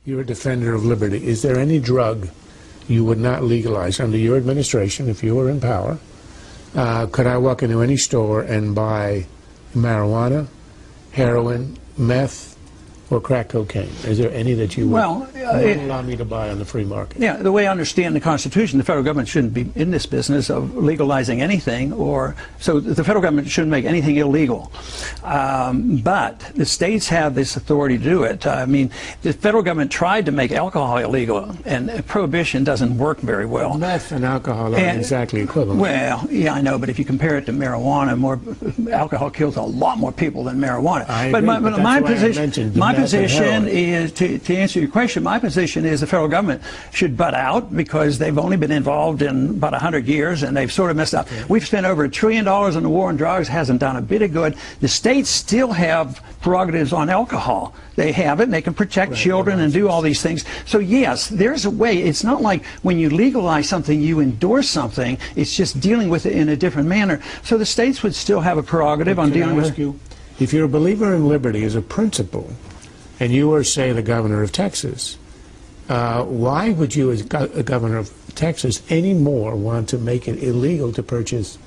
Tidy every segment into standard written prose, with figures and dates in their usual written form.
You're a defender of liberty. Is there any drug you would not legalize under your administration if you were in power? Could I walk into any store and buy marijuana, heroin, meth, or crack cocaine? Is there any that you would not allow me to buy on the free market? Yeah, the way I understand the Constitution, the federal government shouldn't be in this business of legalizing anything, so the federal government shouldn't make anything illegal. But the states have this authority to do it. I mean, the federal government tried to make alcohol illegal, and prohibition doesn't work very well. Meth and alcohol aren't exactly equivalent. Well, yeah, I know, but if you compare it to marijuana, alcohol kills a lot more people than marijuana. I agree, but my position is, to answer your question, my position is the federal government should butt out because they've only been involved in about 100 years and they've sort of messed up. We've spent over $1 trillion on the war on drugs, hasn't done a bit of good. The states still have prerogatives on alcohol. They have it, and they can protect children and do all these things. So yes, there's a way. It's not like when you legalize something, you endorse something. It's just dealing with it in a different manner. So the states would still have a prerogative on dealing with it. If you're a believer in liberty as a principle, and you were, say, the governor of Texas, why would you, as governor of Texas, any more want to make it illegal to purchase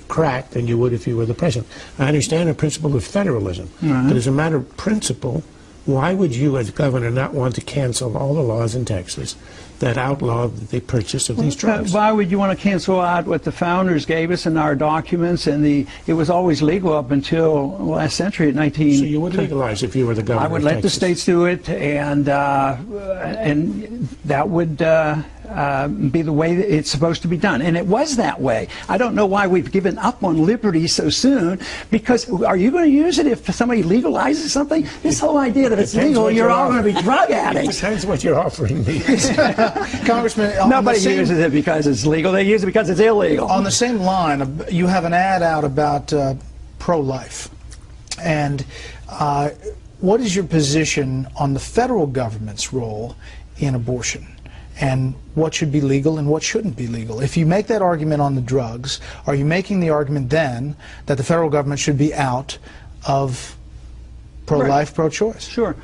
crack than you would if you were the president? I understand the principle of federalism, but as a matter of principle, why would you, as governor, not want to cancel all the laws in Texas that outlaw the purchase of these drugs? Why would you want to cancel out what the founders gave us in our documents? And it was always legal up until last century, at 19. So you would legalize if you were the governor? I would let the states do it, and that would be the way that it's supposed to be done. And it was that way. I don't know why we've given up on liberty so soon, because are you going to use it if somebody legalizes something? This whole idea that it's legal, you're all going to be drug addicts. It depends what you're offering me. Congressman, nobody uses it because it's legal. They use it because it's illegal. On the same line, you have an ad out about pro-life. And what is your position on the federal government's role in abortion? And what should be legal and what shouldn't be legal? If you make that argument on the drugs, are you making the argument then that the federal government should be out of pro-life, pro-choice? Sure.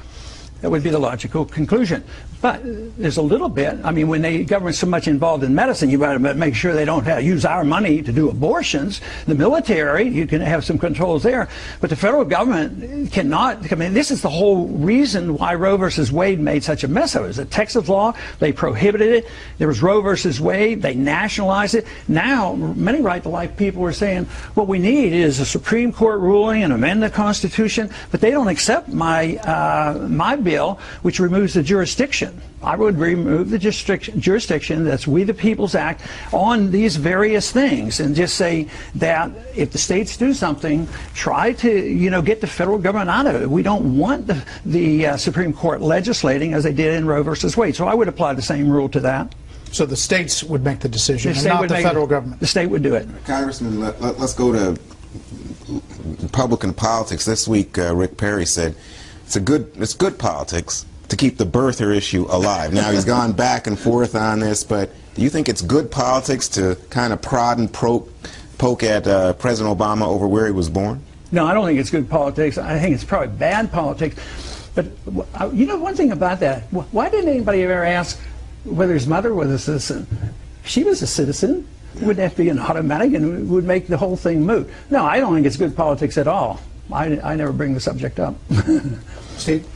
That would be the logical conclusion. But there's a little bit, I mean, when the government's so much involved in medicine, you better make sure they don't use our money to do abortions. The military, you can have some controls there. But the federal government cannot, I mean, this is the whole reason why Roe versus Wade made such a mess of it. It was a Texas law, they prohibited it. There was Roe versus Wade, they nationalized it. Now, many right-to-life people are saying, what we need is a Supreme Court ruling and amend the Constitution, but they don't accept my bill, which removes the jurisdiction. I would remove the jurisdiction, that's We the People's Act, on these various things, and just say that if the states do something, try to, get the federal government out of it. We don't want the Supreme Court legislating as they did in Roe versus Wade. So I would apply the same rule to that. So the states would make the decision, and not the federal government. The state would do it. Congressman, let's go to Republican politics. This week, Rick Perry said it's good politics to keep the birther issue alive. Now, he's gone back and forth on this, but do you think it's good politics to kind of prod and poke at President Obama over where he was born? No, I don't think it's good politics. I think it's probably bad politics. But one thing about that, why didn't anybody ever ask whether his mother was a citizen? If she was a citizen, it wouldn't have to be an automatic, and it would make the whole thing moot. No, I don't think it's good politics at all. I never bring the subject up. Steve?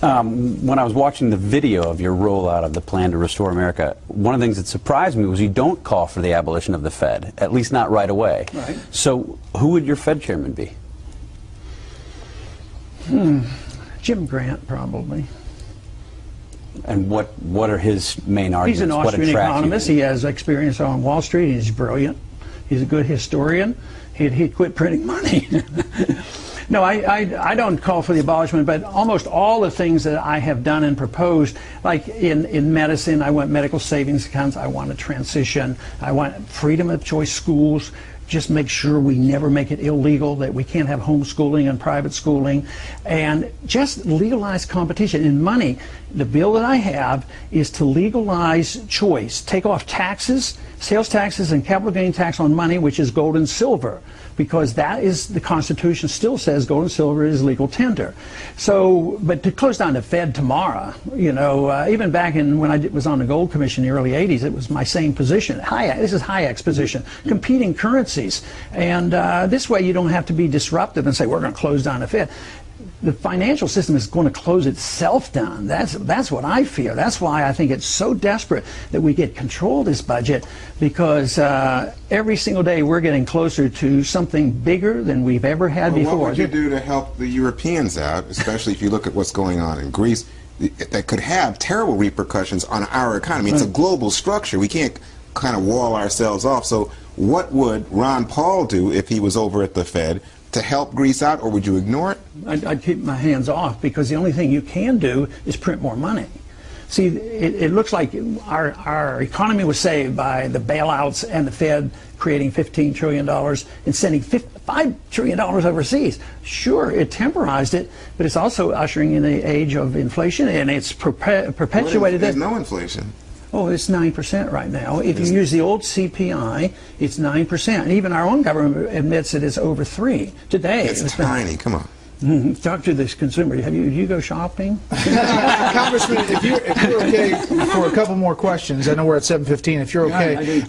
When I was watching the video of your rollout of the plan to restore America, one of the things that surprised me was you don't call for the abolition of the Fed, at least not right away. Right. So who would your Fed chairman be? Jim Grant, probably. And what are his main arguments? He's an Austrian economist. He has experience on Wall Street. He's brilliant. He's a good historian. He'd quit printing money. No, I don't call for the abolishment, but almost all the things that I have done and proposed, like in medicine, I want medical savings accounts, I want a transition, I want freedom of choice schools, just make sure we never make it illegal, that we can't have homeschooling and private schooling, and just legalize competition. In money, the bill that I have is to legalize choice, take off taxes, sales taxes and capital gain tax on money, which is gold and silver. because that is, the Constitution still says gold and silver is legal tender. So, but to close down the Fed tomorrow, you know, even back in when I was on the Gold Commission in the early 80s, it was my same position. This is Hayek's position, competing currencies. And this way you don't have to be disruptive and say, we're going to close down the Fed. The financial system is going to close itself down. That's what I fear. That's why I think it's so desperate that we get control of this budget, because every single day we're getting closer to something bigger than we've ever had before. What would you do to help the Europeans out, especially if you look at what's going on in Greece, that could have terrible repercussions on our economy? It's a global structure. We can't kind of wall ourselves off. So what would Ron Paul do if he was over at the Fed to help Greece out, or would you ignore it? I'd keep my hands off, because the only thing you can do is print more money. See, it looks like our economy was saved by the bailouts and the Fed creating $15 trillion and sending $5 trillion overseas. Sure, it temporized it, but it's also ushering in the age of inflation, and it's perpetuated There's no inflation. Oh, it's 9% right now. If you use the old CPI, it's 9%. And even our own government admits that it's over 3 today. It's tiny. Come on. Talk to this consumer. Do you go shopping? Congressman, if you're okay for a couple more questions, I know we're at 7:15. If you're okay,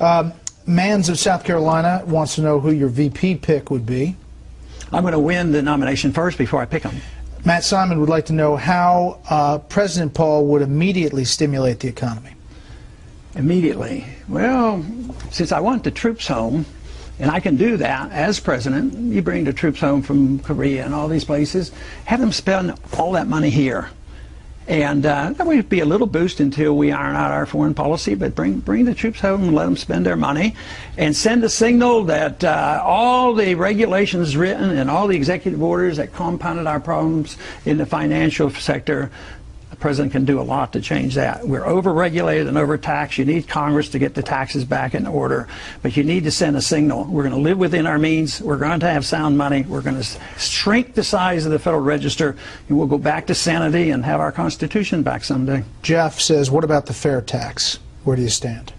Mans of South Carolina wants to know who your VP pick would be. I'm going to win the nomination first before I pick him. Matt Simon would like to know how President Paul would immediately stimulate the economy. Immediately. Well, since I want the troops home, and I can do that as president, you bring the troops home from Korea and all these places, have them spend all that money here. And that would be a little boost until we iron out our foreign policy, but bring the troops home and let them spend their money, and send a signal that all the regulations written and all the executive orders that compounded our problems in the financial sector, the president can do a lot to change that. We're over-regulated and overtaxed. You need Congress to get the taxes back in order, but you need to send a signal. We're going to live within our means. We're going to have sound money. We're going to shrink the size of the Federal Register, and we'll go back to sanity and have our Constitution back someday. Jeff says, what about the fair tax? Where do you stand?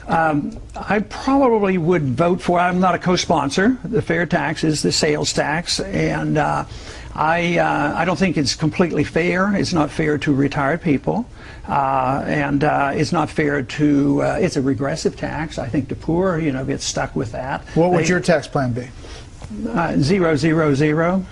I probably would vote for, I'm not a co-sponsor. The fair tax is the sales tax, and I don't think it's completely fair. It's not fair to retired people, and it's not fair to, it's a regressive tax. I think the poor, you know, get stuck with that. What would your tax plan be? 0, 0, 0.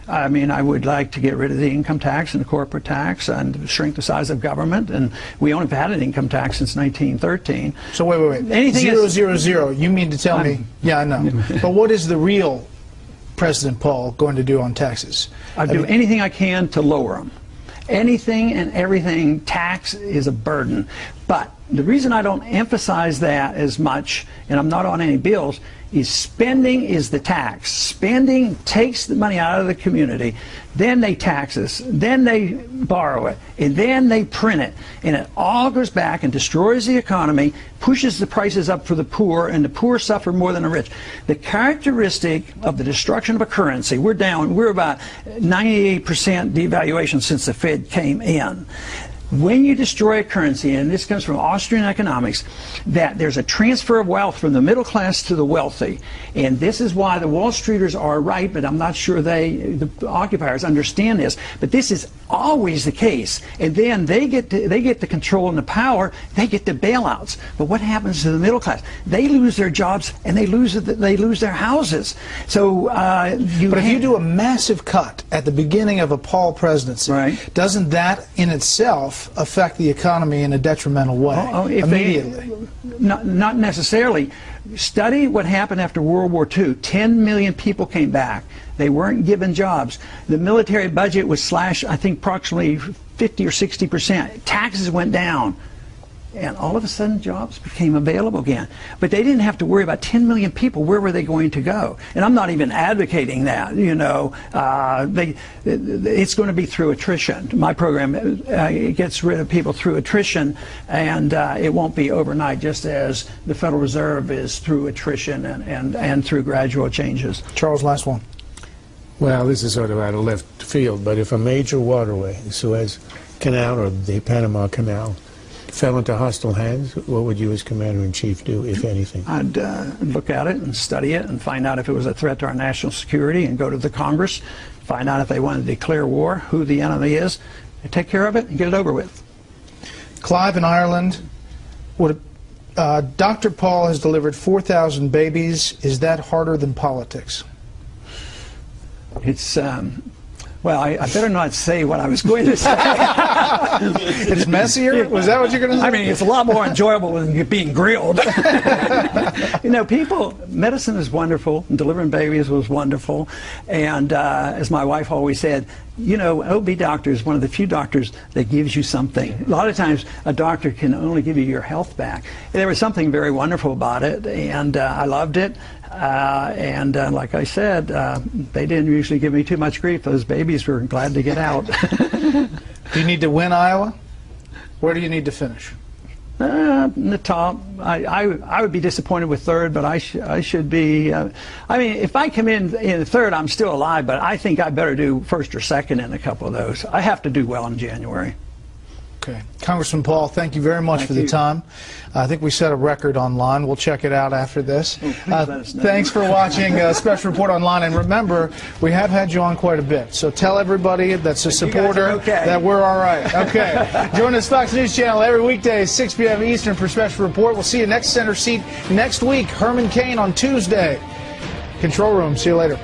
I mean, I would like to get rid of the income tax and the corporate tax and shrink the size of government. And we only have had an income tax since 1913. So wait. Anything 0, 0, 0. You mean to tell me? Yeah, I know. But what is the real President Paul going to do on taxes? I'd do anything I can to lower them. Anything and everything. Tax is a burden. But the reason I don't emphasize that as much, and I'm not on any bills, is spending is the tax. Spending takes the money out of the community, then they tax us, then they borrow it, and then they print it. And it all goes back and destroys the economy, pushes the prices up for the poor, and the poor suffer more than the rich. The characteristic of the destruction of a currency, we're about 98% devaluation since the Fed came in. When you destroy a currency, and this comes from Austrian economics, that there's a transfer of wealth from the middle class to the wealthy. And this is why the Wall Streeters are right, but I'm not sure the occupiers understand this. But this is always the case. And then they get the control and the power, they get the bailouts. But what happens to the middle class? They lose their jobs and they lose their houses. So But if you do a massive cut at the beginning of a Paul presidency, right, doesn't that in itself affect the economy in a detrimental way immediately? Not necessarily. Study what happened after World War II. 10 million people came back. They weren't given jobs. The military budget was slashed, I think, approximately 50 or 60%. Taxes went down. And all of a sudden, jobs became available again. But they didn't have to worry about 10 million people. Where were they going to go? And I'm not even advocating that. You know, it's going to be through attrition. My program gets rid of people through attrition, and it won't be overnight, just as the Federal Reserve is through attrition and through gradual changes. Charles, last one. Well, this is sort of out of left field, but if a major waterway, the Suez Canal or the Panama Canal, fell into hostile hands, what would you as Commander-in-Chief do, if anything? I'd look at it and study it and find out if it was a threat to our national security and go to the Congress, find out if they want to declare war, who the enemy is, and take care of it and get it over with. Clive in Ireland, Dr. Paul has delivered 4,000 babies. Is that harder than politics? It's, well, I better not say what I was going to say. It's messier? Was that what you're going to say? I mean, it's a lot more enjoyable than being grilled. You know, medicine is wonderful, and delivering babies was wonderful. And as my wife always said, you know, OB doctor is one of the few doctors that gives you something. A lot of times, a doctor can only give you your health back. There was something very wonderful about it, and I loved it. Like I said, they didn't usually give me too much grief. Those babies were glad to get out. Do you need to win Iowa? Where do you need to finish? In the top. I would be disappointed with third, but I should be. I mean, if I come in third, I'm still alive, but I think I better do first or second in a couple of those. I have to do well in January. Okay. Congressman Paul, thank you very much for the time. I think we set a record online. We'll check it out after this. Thanks for watching Special Report Online. And remember, we have had you on quite a bit. So tell everybody that's a supporter that we're all right. Okay. Join us Fox News Channel every weekday, 6 p.m. Eastern for Special Report. We'll see you next center seat next week. Herman Cain on Tuesday. Control Room. See you later.